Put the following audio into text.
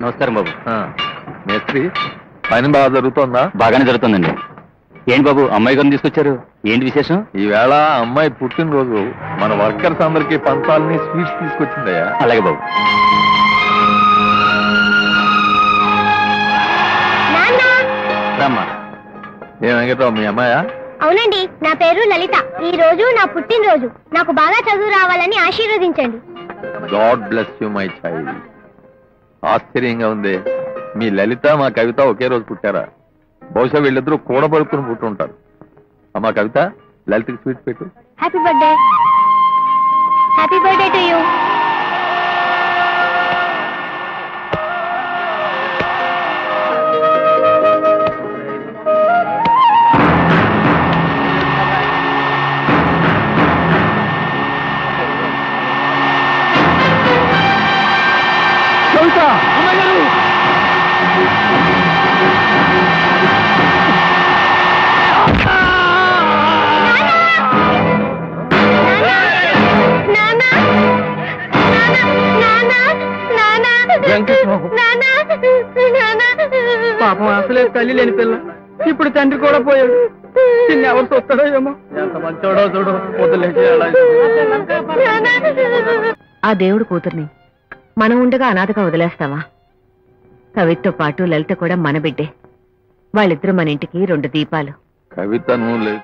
నమస్కారం బాబు. మేస్త్రి పని బాగా జరుగుతోందా? బాగానే జరుగుతుందండి. ఏంటి బాబు అమ్మాయి గారిని తీసుకొచ్చారు, ఏంటి విశేషం? ఈవేళ అమ్మాయి పుట్టినరోజు, మన వర్కర్స్ అందరికి పంచాలని స్వీట్స్ తీసుకొచ్చిందయ్యా. అలాగే బాబు. రామ్మా. ఏం వెంకటరావు మీ అమ్మాయా? అవునండి, నా పేరు లలిత. ఈ రోజు నా పుట్టినరోజు. నాకు బాగా చదువు రావాలని ఆశీర్వదించండి. God bless you my child. ఆశ్చర్యంగా ఉంది, మీ లలిత మా కవిత ఒకే రోజు పుట్టారా? బహుశా వీళ్ళిద్దరూ కూడబడుకుని పుట్టుంటారు. అమ్మా కవిత, లలితకి స్వీట్ పెట్టు. Happy birthday. Happy birthday to you. పాపం అసలే తల్లి లేని పిల్ల, ఇప్పుడు తండ్రి కూడా పోయాడు. చిన్న ఎవరు చూస్తాడో ఏమో. ఎంత మంచోడో చూడు. ఆ దేవుడు కూతుర్ని మనం ఉండగా అనాథగా వదిలేస్తావా? కవితతో పాటు లలిత కూడా మన బిడ్డే. వాళ్ళిద్దరూ మన ఇంటికి 2 దీపాలు. కవిత నువ్వు